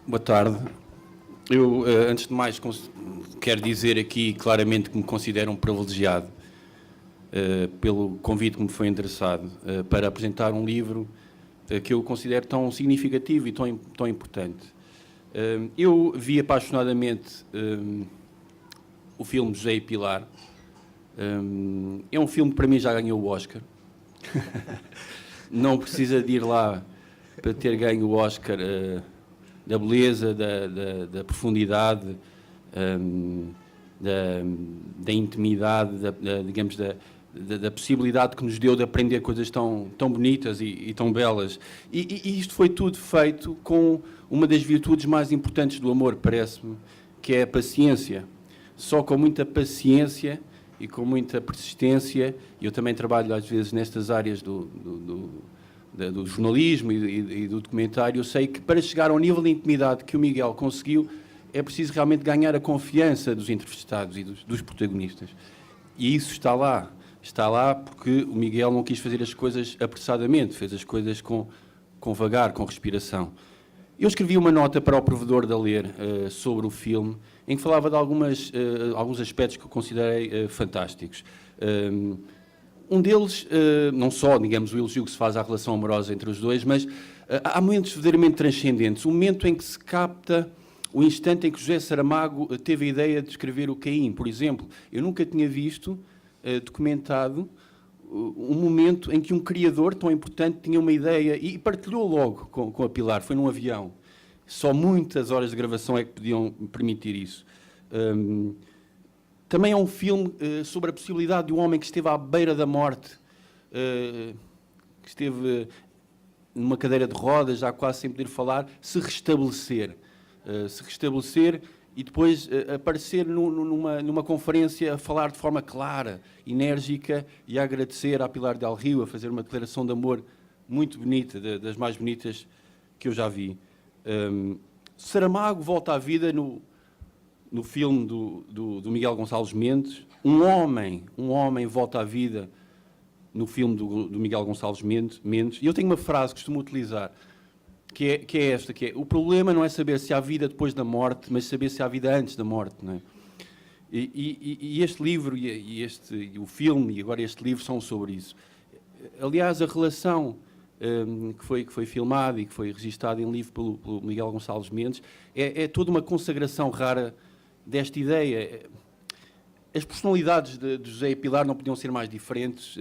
Boa tarde. Eu, antes de mais, quero dizer aqui claramente que me considero um privilegiado pelo convite que me foi endereçado para apresentar um livro que eu considero tão significativo e tão importante. Eu vi apaixonadamente o filme José e Pilar. É um filme que para mim já ganhou o Oscar. Não precisa de ir lá para ter ganho o Oscar da beleza, da profundidade, da intimidade, digamos, da possibilidade que nos deu de aprender coisas tão bonitas e tão belas. E isto foi tudo feito com uma das virtudes mais importantes do amor, parece-me, que é a paciência. Só com muita paciência e com muita persistência, e eu também trabalho às vezes nestas áreas do jornalismo e do documentário, eu sei que para chegar ao nível de intimidade que o Miguel conseguiu, é preciso realmente ganhar a confiança dos entrevistados e dos protagonistas. E isso está lá porque o Miguel não quis fazer as coisas apressadamente, fez as coisas com vagar, com respiração. Eu escrevi uma nota para o provedor da Ler sobre o filme, em que falava de alguns aspectos que eu considerei fantásticos. Um deles, não só, digamos, o elogio que se faz à relação amorosa entre os dois, mas há momentos verdadeiramente transcendentes. O momento em que se capta o instante em que José Saramago teve a ideia de escrever o Caim, por exemplo. Eu nunca tinha visto documentado um momento em que um criador tão importante tinha uma ideia e partilhou logo com a Pilar. Foi num avião. Só muitas horas de gravação é que podiam permitir isso. Também é um filme sobre a possibilidade de um homem que esteve à beira da morte, que esteve numa cadeira de rodas, já quase sem poder falar, se restabelecer e depois aparecer numa conferência a falar de forma clara, enérgica, e a agradecer à Pilar del Rio, a fazer uma declaração de amor muito bonita, das mais bonitas que eu já vi. Saramago volta à vida no filme do Miguel Gonçalves Mendes. Um homem volta à vida no filme do Miguel Gonçalves Mendes. E eu tenho uma frase que costumo utilizar, que é esta, que é: o problema não é saber se há vida depois da morte, mas saber se há vida antes da morte. Não é? E este livro, e o filme, e agora este livro, são sobre isso. Aliás, a relação que foi filmada e que foi registada em livro pelo Miguel Gonçalves Mendes é toda uma consagração rara desta ideia. As personalidades de José e Pilar não podiam ser mais diferentes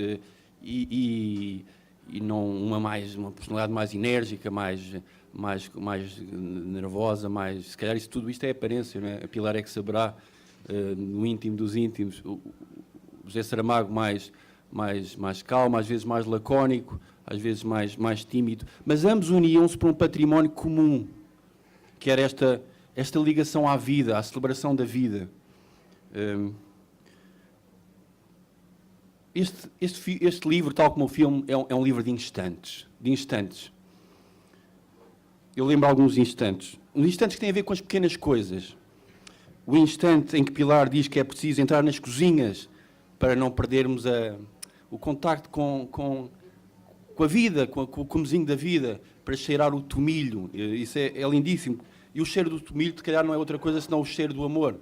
e não uma personalidade mais enérgica, mais nervosa, se calhar tudo isto é aparência, não é? A Pilar é que saberá no íntimo dos íntimos. O José Saramago mais calmo, às vezes mais lacónico, às vezes mais tímido, mas ambos uniam-se por um património comum, que era esta ligação à vida, à celebração da vida. Este livro, tal como o filme, é um livro de instantes. Eu lembro alguns instantes. Uns instantes que têm a ver com as pequenas coisas. O instante em que Pilar diz que é preciso entrar nas cozinhas para não perdermos o contacto com a vida, com o comezinho da vida, para cheirar o tomilho. Isso é lindíssimo. E o cheiro do tomilho, se calhar, não é outra coisa senão o cheiro do amor.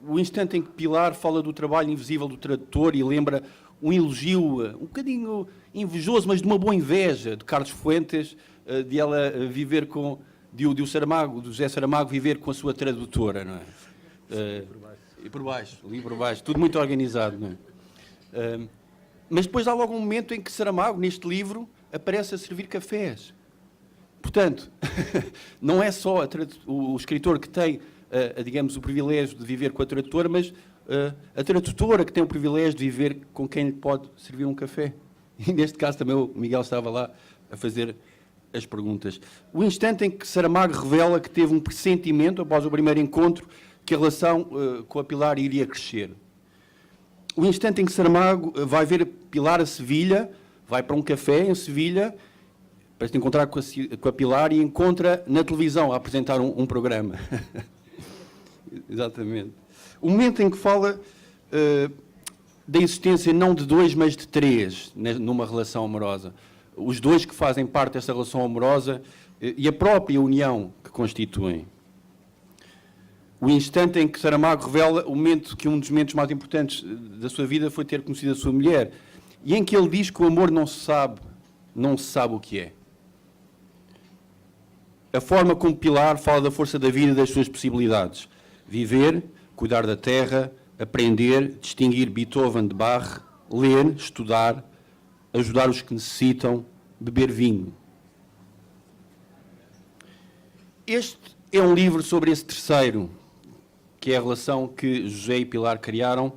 O instante em que Pilar fala do trabalho invisível do tradutor e lembra um elogio um bocadinho invejoso, mas de uma boa inveja, de Carlos Fuentes, de ela viver de o José Saramago viver com a sua tradutora, não é? Ali por baixo, tudo muito organizado, não é? Mas depois há logo um momento em que Saramago, neste livro, aparece a servir cafés. Portanto, não é só o escritor que tem, digamos, o privilégio de viver com a tradutora, mas a tradutora que tem o privilégio de viver com quem lhe pode servir um café. E neste caso também o Miguel estava lá a fazer as perguntas. O instante em que Saramago revela que teve um pressentimento, após o primeiro encontro, que a relação com a Pilar iria crescer. O instante em que Saramago vai ver Pilar a Sevilha, vai para um café em Sevilha, para se encontrar com a Pilar, e encontra na televisão a apresentar um programa. Exatamente. O momento em que fala da existência não de dois, mas de três, numa relação amorosa. Os dois que fazem parte dessa relação amorosa e a própria união que constituem. O instante em que Saramago revela o momento que um dos momentos mais importantes da sua vida foi ter conhecido a sua mulher, e em que ele diz que o amor não se sabe o que é. A forma como Pilar fala da força da vida e das suas possibilidades. Viver, cuidar da terra, aprender, distinguir Beethoven de Bach, ler, estudar, ajudar os que necessitam, beber vinho. Este é um livro sobre esse terceiro, que é a relação que José e Pilar criaram,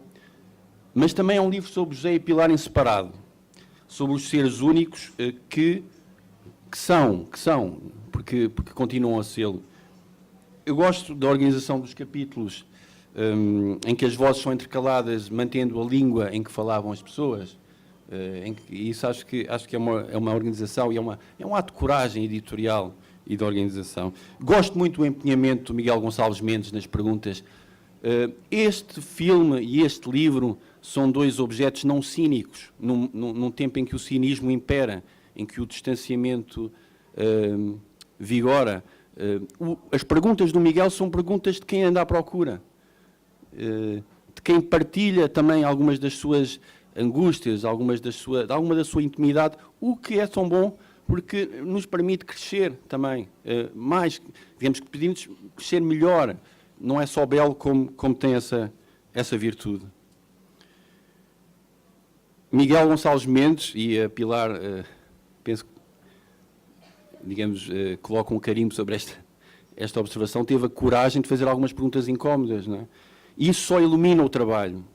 mas também é um livro sobre José e Pilar em separado, sobre os seres únicos que são, porque continuam a sê-lo. Eu gosto da organização dos capítulos em que as vozes são intercaladas, mantendo a língua em que falavam as pessoas. Isso acho que é uma organização e é um ato de coragem editorial e de organização. Gosto muito do empenhamento do Miguel Gonçalves Mendes nas perguntas. Este filme e este livro são dois objetos não cínicos, num tempo em que o cinismo impera, em que o distanciamento vigora. As perguntas do Miguel são perguntas de quem anda à procura, de quem partilha também algumas das suas angústias, alguma da sua intimidade, o que é tão bom porque nos permite crescer também, mais, digamos que pedimos crescer melhor, não é só belo como tem essa virtude. Miguel Gonçalves Mendes e a Pilar, penso que, digamos, colocam um carimbo sobre esta observação, teve a coragem de fazer algumas perguntas incómodas, não é? E isso só ilumina o trabalho,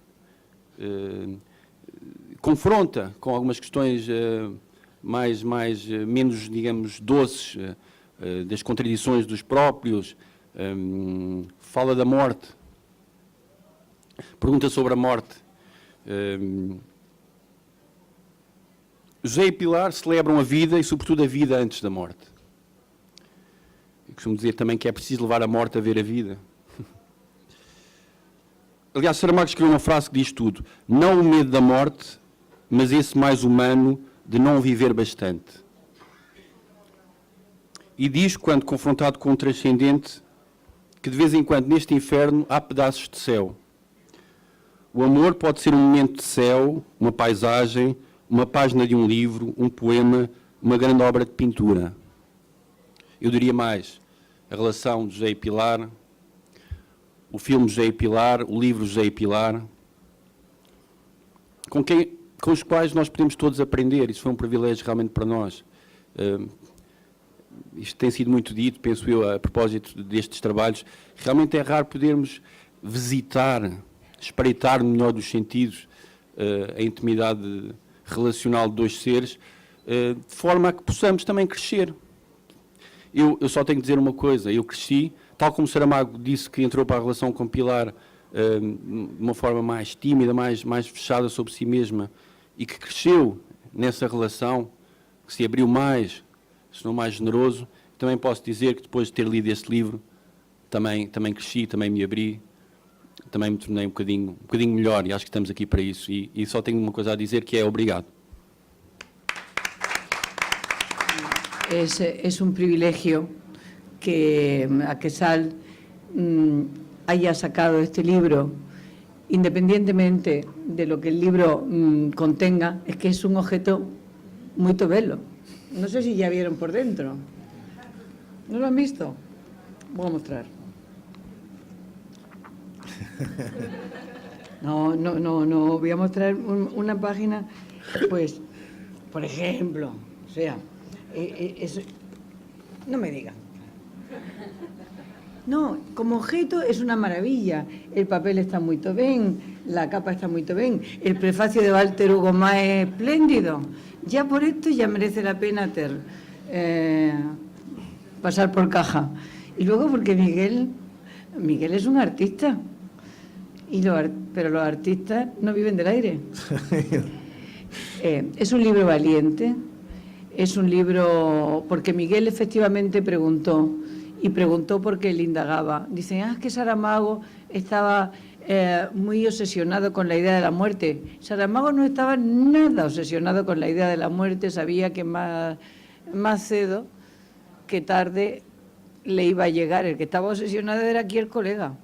confronta com algumas questões menos, digamos, doces, das contradições dos próprios, fala da morte, pergunta sobre a morte. José e Pilar celebram a vida e, sobretudo, a vida antes da morte. Eu costumo dizer também que é preciso levar a morte a ver a vida. Aliás, Saramago escreveu uma frase que diz tudo: não o medo da morte, mas esse mais humano de não viver bastante. E diz, quando confrontado com o transcendente, que de vez em quando neste inferno há pedaços de céu. O amor pode ser um momento de céu, uma paisagem, uma página de um livro, um poema, uma grande obra de pintura. Eu diria mais, a relação de José e Pilar, o filme José e Pilar, o livro José e Pilar, com os quais nós podemos todos aprender. Isso foi um privilégio realmente para nós. Isto tem sido muito dito, penso eu, a propósito destes trabalhos. Realmente é raro podermos visitar, espreitar no melhor dos sentidos a intimidade relacional de dois seres, de forma a que possamos também crescer. Eu só tenho que dizer uma coisa: eu cresci, tal como Saramago disse que entrou para a relação com Pilar de uma forma mais tímida, mais fechada sobre si mesma, e que cresceu nessa relação, que se abriu mais, se não mais generoso. Também posso dizer que depois de ter lido este livro, também cresci, também me abri, também me tornei um bocadinho melhor, e acho que estamos aqui para isso. E só tenho uma coisa a dizer, que é obrigado. Es un privilegio que a Quesal haya sacado este libro, independientemente de lo que el libro contenga. Es que es un objeto muy bello. No sé si ya vieron por dentro. ¿No lo han visto? Voy a mostrar. No, voy a mostrar una página, pues, por ejemplo, o sea, no me digan. No, como objeto es una maravilla. El papel está muy bien, la capa está muy bien, el prefacio de Walter Hugo más es espléndido. Ya por esto ya merece la pena pasar por caja. Y luego porque Miguel es un artista, pero los artistas no viven del aire. Es un libro valiente, es un libro porque Miguel efectivamente preguntó porque él indagaba. Dicen, es que Saramago estaba muy obsesionado con la idea de la muerte. Saramago no estaba nada obsesionado con la idea de la muerte, sabía que más cedo que tarde le iba a llegar. El que estaba obsesionado era aquí el colega.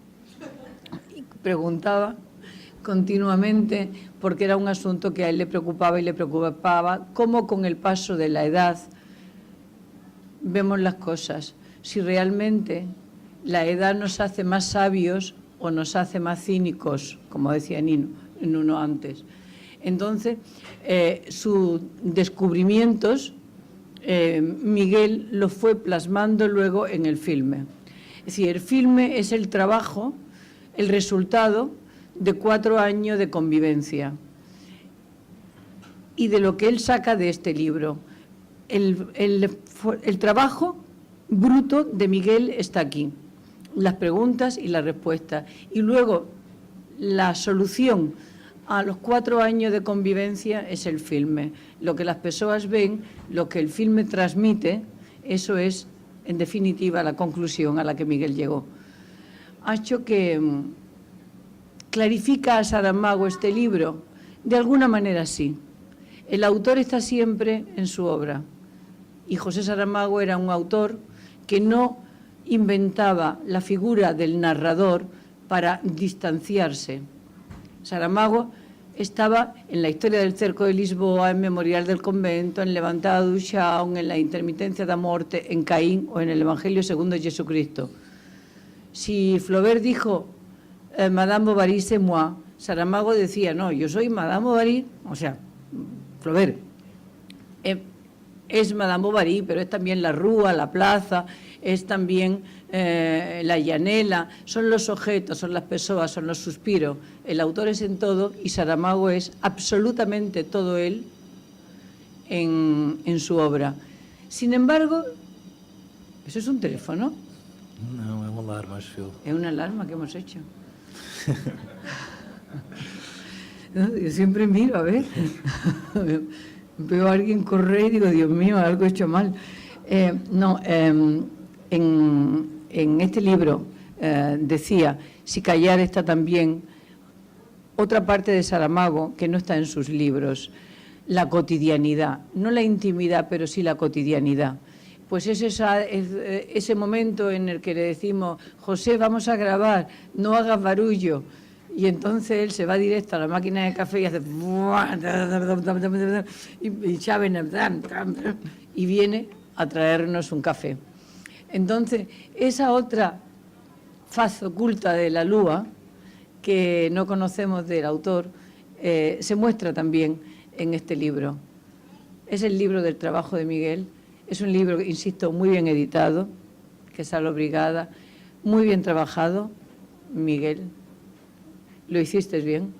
Y preguntaba continuamente porque era un asunto que a él le preocupaba y le preocupaba, cómo con el paso de la edad vemos las cosas. Si realmente la edad nos hace más sabios o nos hace más cínicos, como decía Nuno antes. Entonces, sus descubrimientos, Miguel los fue plasmando luego en el filme. Es decir, el filme es el trabajo, el resultado de 4 años de convivencia y de lo que él saca de este libro. El trabajo bruto de Miguel está aquí, las preguntas y las respuestas, y luego la solución a los 4 años de convivencia es el filme. Lo que las personas ven, lo que el filme transmite, eso es, en definitiva, la conclusión a la que Miguel llegó. Ha hecho que clarifica a Saramago este libro. De alguna manera sí. El autor está siempre en su obra. Y José Saramago era un autor que no inventaba la figura del narrador para distanciarse. Saramago estaba en la historia del cerco de Lisboa, en Memorial del Convento, en Levantada do Chão, en la intermitencia da morte, en Caín o en el Evangelio segundo de Jesucristo. Si Flaubert dijo Madame Bovary c'est moi, Saramago decía, no, yo soy Madame Bovary, o sea, Flaubert es Madame Bovary, pero es también la rúa, la plaza, es también la llanela, son los objetos, son las personas, son los suspiros. El autor es en todo y Saramago es absolutamente todo él en su obra. Sin embargo, ¿eso es un teléfono? No, es una alarma, acho. Es una alarma que hemos hecho. No, yo siempre miro, a ver. Veo a alguien correr y digo, Dios mío, algo he hecho mal. En este libro decía, si callar está también otra parte de Saramago que no está en sus libros, la cotidianidad, no la intimidad, pero sí la cotidianidad. Pues es ese momento en el que le decimos, José, vamos a grabar, no hagas barullo. Y entonces él se va directo a la máquina de café y hace... y viene a traernos un café. Entonces, esa otra faz oculta de la lúa, que no conocemos del autor, se muestra también en este libro. Es el libro del trabajo de Miguel. Es un libro, insisto, muy bien editado, que Salo Brigada, muy bien trabajado. Miguel, lo hiciste bien.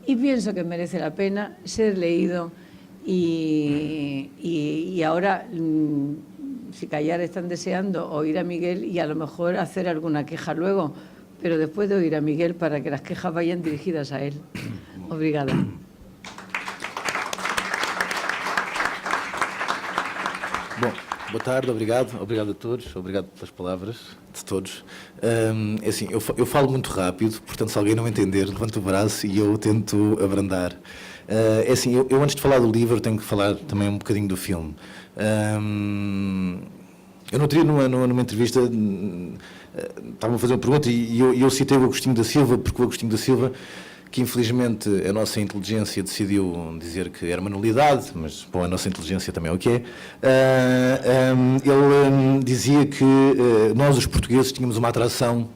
Y pienso que merece la pena ser leído y ahora, si callar, están deseando oír a Miguel y a lo mejor hacer alguna queja luego, pero después de oír a Miguel para que las quejas vayan dirigidas a él. Obrigada. Bom, boa tarde, obrigado a todos, obrigado pelas palavras de todos. É assim, eu falo muito rápido, portanto, se alguém não entender, levanta o braço e eu tento abrandar. É assim, eu antes de falar do livro tenho que falar também um bocadinho do filme. Eu não teria numa entrevista, estavam a fazer uma pergunta e eu citei o Agostinho da Silva, porque o Agostinho da Silva, que infelizmente a nossa inteligência decidiu dizer que era uma nulidade, mas bom, a nossa inteligência também é o que é, ele dizia que nós os portugueses tínhamos uma atração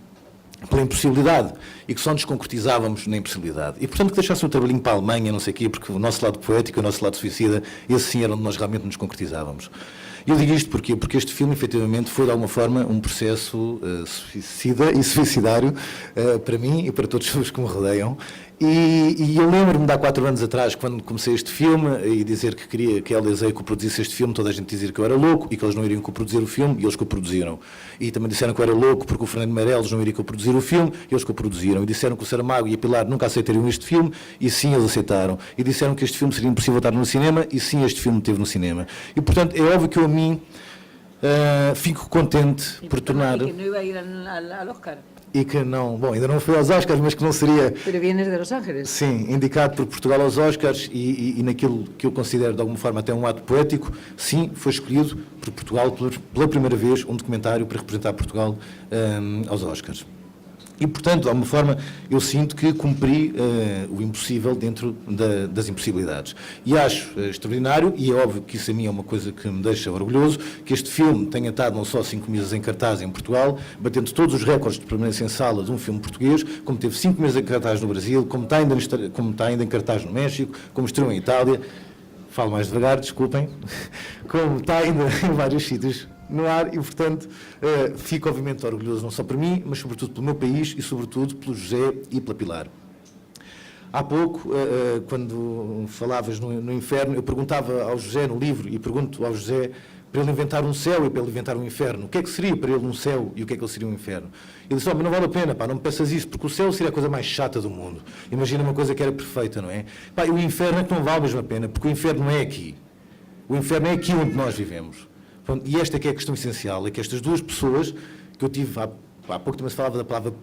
pela impossibilidade e que só nos concretizávamos na impossibilidade. E portanto que deixasse o trabalhinho para a Alemanha, não sei o quê, porque o nosso lado poético, o nosso lado suicida, esse sim era onde nós realmente nos concretizávamos. Eu digo isto porquê? Porque este filme, efetivamente, foi de alguma forma um processo suicida e suicidário para mim e para todos os que me rodeiam. E eu lembro-me de há 4 anos atrás, quando comecei este filme, e dizer que queria que a LSA coproduzisse este filme, toda a gente dizia que eu era louco e que eles não iriam coproduzir o filme, e eles coproduziram. E também disseram que eu era louco porque o Fernando Meirelles não iria coproduzir o filme, e eles coproduziram. E disseram que o Saramago e a Pilar nunca aceitariam este filme, e sim, eles aceitaram. E disseram que este filme seria impossível estar no cinema, e sim, este filme esteve no cinema. E, portanto, é óbvio que eu, a mim, fico contente por tornar... E que não ia ir ao Oscar. e que não, bom, ainda não foi aos Oscars, mas que não seria, Pero vienes de Los Ángeles. sim, indicado por Portugal aos Oscars e naquilo que eu considero de alguma forma até um ato poético, sim, foi escolhido por Portugal pela primeira vez um documentário para representar Portugal aos Oscars. E, portanto, de alguma forma, eu sinto que cumpri o impossível dentro das impossibilidades. E acho extraordinário, e é óbvio que isso a mim é uma coisa que me deixa orgulhoso, que este filme tenha estado não só 5 meses em cartaz em Portugal, batendo todos os recordes de permanência em sala de um filme português, como teve 5 meses em cartaz no Brasil, como está ainda em cartaz no México, como estreou em Itália, falo mais devagar, desculpem, como está ainda em vários sítios no ar e, portanto, fico obviamente orgulhoso não só por mim, mas sobretudo pelo meu país e sobretudo pelo José e pela Pilar. Há pouco, quando falavas no inferno, eu perguntava ao José no livro e pergunto ao José para ele inventar um céu e para ele inventar um inferno. O que é que seria para ele um céu e o que é que ele seria um inferno? Ele disse, mas não vale a pena, pá, não me peças isso, porque o céu seria a coisa mais chata do mundo. Imagina uma coisa que era perfeita, não é? Pá, e o inferno é que não vale mesmo a pena, porque o inferno não é aqui. O inferno é aqui onde nós vivemos. E esta é que é a questão essencial, é que estas duas pessoas, que eu tive, há pouco também se falava da palavra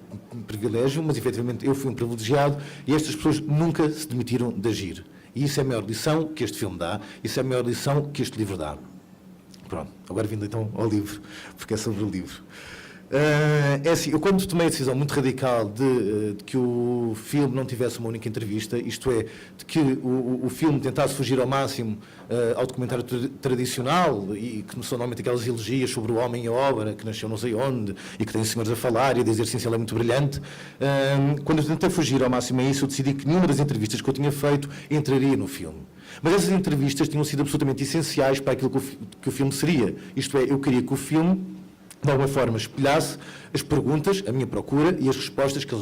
privilégio, mas efetivamente eu fui um privilegiado, e estas pessoas nunca se demitiram de agir. E isso é a maior lição que este filme dá, isso é a maior lição que este livro dá. Pronto, agora vindo então ao livro, porque é sobre o livro. É assim, eu quando tomei a decisão muito radical de que o filme não tivesse uma única entrevista, isto é, de que o filme tentasse fugir ao máximo ao documentário tradicional, e que são normalmente aquelas elegias sobre o homem e a obra, que nasceu não sei onde, e que tem senhores a falar, e a dizer sim, se ele é muito brilhante, quando eu tentei fugir ao máximo a isso, eu decidi que nenhuma das entrevistas que eu tinha feito entraria no filme. Mas essas entrevistas tinham sido absolutamente essenciais para aquilo que o filme seria. Isto é, eu queria que o filme de alguma forma espelhasse as perguntas, a minha procura e as respostas que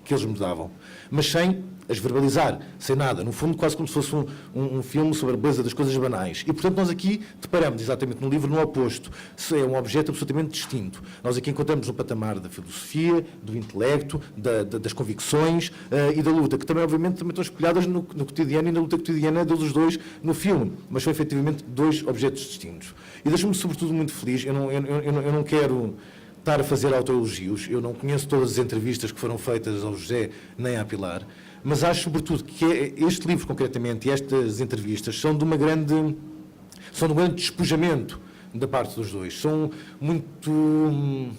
eles me davam, mas sem as verbalizar, sem nada, no fundo quase como se fosse um filme sobre a beleza das coisas banais. E portanto nós aqui deparamos exatamente no livro no oposto, é um objeto absolutamente distinto. Nós aqui encontramos no patamar da filosofia, do intelecto, das convicções e da luta, que também obviamente também estão espelhadas no cotidiano e na luta cotidiana deles dois no filme, mas são efetivamente dois objetos distintos. E deixa-me sobretudo muito feliz, eu não quero estar a fazer autoelogios, eu não conheço todas as entrevistas que foram feitas ao José nem à Pilar, mas acho sobretudo que este livro concretamente e estas entrevistas são de um grande despojamento da parte dos dois, são muito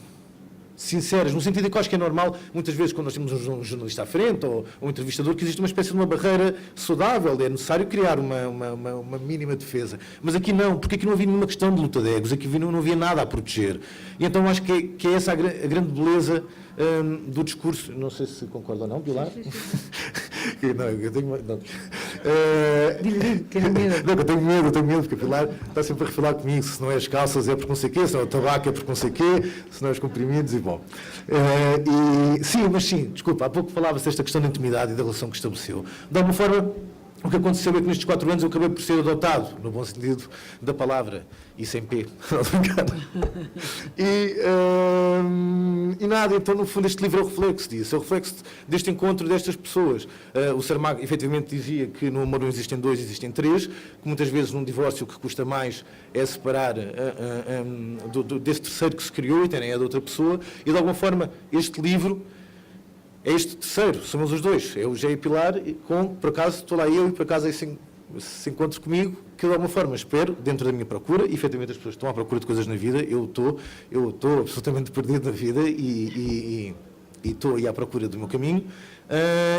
sinceras, no sentido em que eu acho que é normal, muitas vezes, quando nós temos um jornalista à frente ou um entrevistador, que existe uma espécie de uma barreira saudável, é necessário criar uma mínima defesa. Mas aqui não, porque aqui não havia nenhuma questão de luta de egos, aqui não havia nada a proteger. E então acho que é essa a grande beleza do discurso. Não sei se concorda ou não, Pilar? Sim. Não, eu tenho... Não. Dile, tienes medo. Não, eu tenho medo, porque a Pilar está sempre a refilar comigo, se não é as calças é porque não sei o quê, se não é o tabaco é porque não sei o quê, se não é os comprimidos e bom. Sim, desculpa, há pouco falava-se desta questão da intimidade e da relação que estabeleceu. De alguma forma, o que aconteceu é que nestes 4 anos eu acabei por ser adotado, no bom sentido da palavra, e sem P, e nada, então no fundo este livro é o reflexo disso, é o reflexo deste encontro destas pessoas. O Saramago efetivamente dizia que no amor não existem 2, existem 3, que muitas vezes num divórcio o que custa mais é separar desse terceiro que se criou e terem a de outra pessoa, e de alguma forma este livro é este terceiro, somos os dois, é o José e Pilar, e por acaso estou lá eu e por acaso esse encontro comigo, que de alguma forma espero, dentro da minha procura, e efetivamente as pessoas estão à procura de coisas na vida, eu estou absolutamente perdido na vida e estou aí à procura do meu caminho,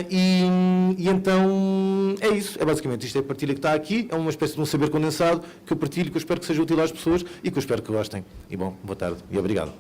e então é isso, é basicamente isto, é a partilha que está aqui, é uma espécie de um saber condensado que eu partilho, que eu espero que seja útil às pessoas e que eu espero que gostem. E bom, boa tarde e obrigado.